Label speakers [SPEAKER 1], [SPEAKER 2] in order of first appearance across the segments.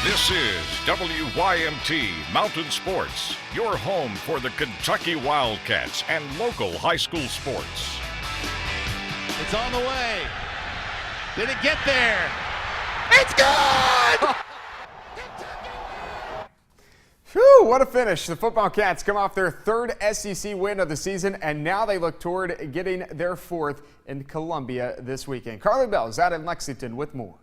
[SPEAKER 1] This is WYMT Mountain Sports, your home for the Kentucky Wildcats and local high school sports.
[SPEAKER 2] It's on the way. Did it get there? It's good!
[SPEAKER 3] Whew, what a finish. The Football Cats come off their third SEC win of the season, and now they look toward getting their fourth in Columbia this weekend. Carly Bell is out in Lexington with more.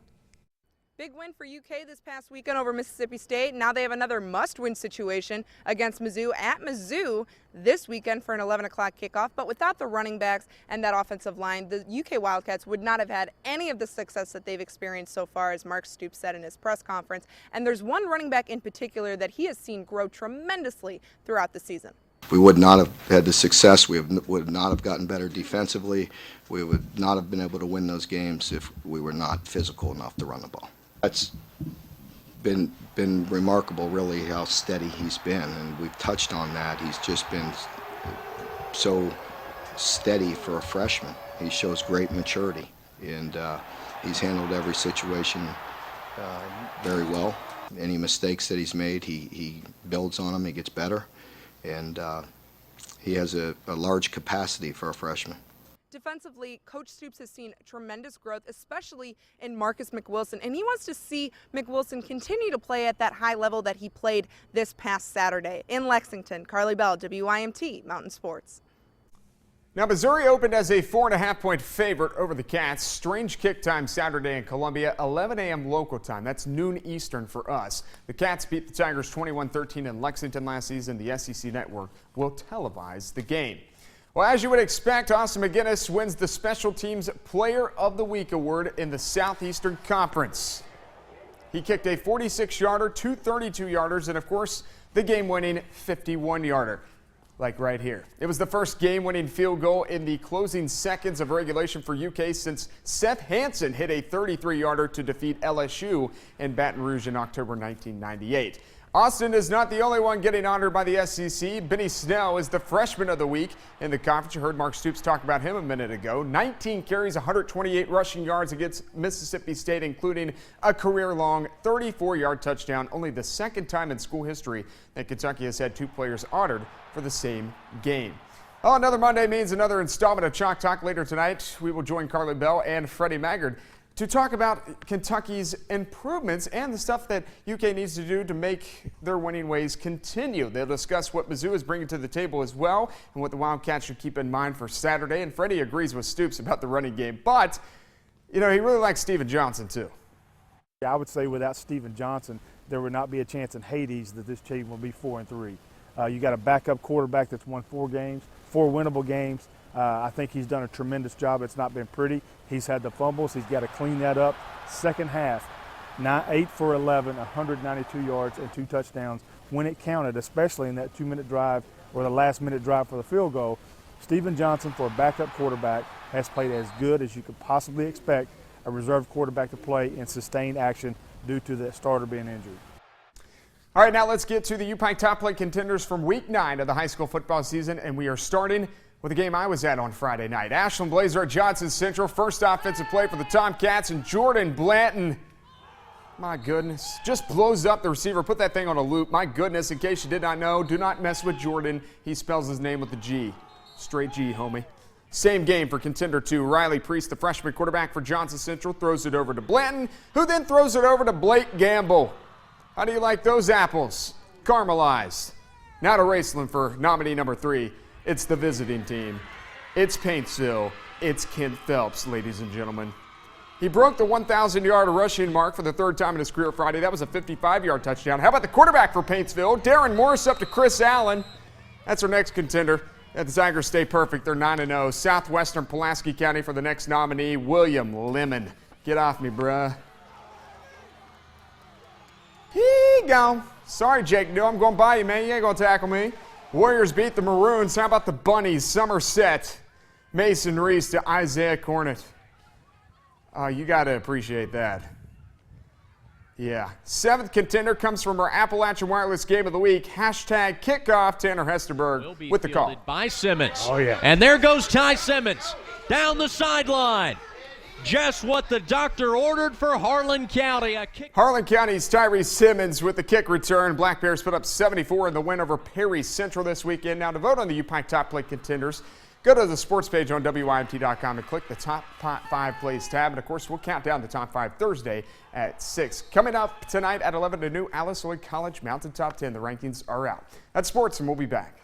[SPEAKER 4] Big win for UK this past weekend over Mississippi State. Now they have another must-win situation against Mizzou at Mizzou this weekend for an 11 o'clock kickoff. But without the running backs and that offensive line, the UK Wildcats would not have had any of the success that they've experienced so far, as Mark Stoops said in his press conference. And there's one running back in particular that he has seen grow tremendously throughout the season.
[SPEAKER 5] We would not have had the success. We would not have gotten better defensively. We would not have been able to win those games if we were not physical enough to run the ball. That's been remarkable, really, how steady he's been, and we've touched on that. He's just been so steady for a freshman. He shows great maturity, and he's handled every situation very well. Any mistakes that he's made, he builds on them, he gets better, and he has a large capacity for a freshman.
[SPEAKER 4] Defensively, Coach Stoops has seen tremendous growth, especially in Marcus McWilson, and he wants to see McWilson continue to play at that high level that he played this past Saturday. In Lexington, Carly Bell, WYMT Mountain Sports.
[SPEAKER 3] Now, Missouri opened as a 4.5-point favorite over the Cats. Strange kick time Saturday in Columbia, 11 a.m. local time. That's noon Eastern for us. The Cats beat the Tigers 21-13 in Lexington last season. The SEC Network will televise the game. Well, as you would expect, Austin MacGinnis wins the Special Teams Player of the Week award in the Southeastern Conference. He kicked a 46-yarder, 2 32-yarders, and of course, the game-winning 51-yarder, like right here. It was the first game-winning field goal in the closing seconds of regulation for UK since Seth Hansen hit a 33-yarder to defeat LSU in Baton Rouge in October 1998. Austin is not the only one getting honored by the SEC. Benny Snell is the freshman of the week in the conference. You heard Mark Stoops talk about him a minute ago. 19 carries, 128 rushing yards against Mississippi State, including a career-long 34-yard touchdown. Only the second time in school history that Kentucky has had two players honored for the same game. Oh, another Monday means another installment of Chalk Talk later tonight. We will join Carly Bell and Freddie Maggard to talk about Kentucky's improvements and the stuff that UK needs to do to make their winning ways continue. They'll discuss what Mizzou is bringing to the table as well and what the Wildcats should keep in mind for Saturday. And Freddie agrees with Stoops about the running game, but, you know, he really likes Stephen Johnson too.
[SPEAKER 6] Yeah, I would say without Stephen Johnson, there would not be a chance in Hades that this team will be 4-3. You got a backup quarterback that's won 4 games, 4 winnable games. I think he's done a tremendous job. It's not been pretty. He's had the fumbles. He's got to clean that up. Second half, 8 for 11, 192 yards and 2 touchdowns when it counted, especially in that 2-minute drive or the last-minute drive for the field goal. Stephen Johnson, for a backup quarterback, has played as good as you could possibly expect a reserve quarterback to play in sustained action due to the starter being injured.
[SPEAKER 3] All right, now let's get to the UPIKE top plate contenders from week 9 of the high school football season, and we are starting with a game I was at on Friday night. Ashland Blazer at Johnson Central. First offensive play for the Tomcats, and Jordan Blanton, my goodness, just blows up the receiver. Put that thing on a loop. My goodness, in case you did not know, do not mess with Jordan. He spells his name with a G. Straight G, homie. Same game for contender 2. Riley Priest, the freshman quarterback for Johnson Central, throws it over to Blanton, who then throws it over to Blake Gamble. How do you like those apples? Caramelized. Now to Raceland for nominee number 3. It's the visiting team. It's Paintsville. It's Kent Phelps, ladies and gentlemen. He broke the 1,000-yard rushing mark for the 3rd time in his career Friday. That was a 55-yard touchdown. How about the quarterback for Paintsville? Darren Morris up to Chris Allen. That's our next contender. The Tigers stay perfect. They're 9-0. Southwestern Pulaski County for the next nominee, William Lemon. Get off me, bruh. He gone. Sorry, Jake. No, I'm going by you, man. You ain't going to tackle me. Warriors beat the Maroons. How about the Bunnies? Somerset. Mason Reese to Isaiah Cornett. You got to appreciate that. Yeah. 7th contender comes from our Appalachian Wireless Game of the Week. Hashtag kickoff. Tanner Hesterberg with the call.
[SPEAKER 7] By Simmons.
[SPEAKER 6] Oh, yeah.
[SPEAKER 7] And there goes Ty Simmons down the sideline. Just what the doctor ordered for Harlan County.
[SPEAKER 3] Harlan County's Tyree Simmons with the kick return. Black Bears put up 74 in the win over Perry Central this weekend. Now to vote on the UPIKE Top Play Contenders, go to the sports page on WYMT.com and click the Top 5 Plays tab. And of course, we'll count down the Top 5 Thursday at 6. Coming up tonight at 11, the new Alice Lloyd College Mountain Top 10. The rankings are out. That's sports, and we'll be back.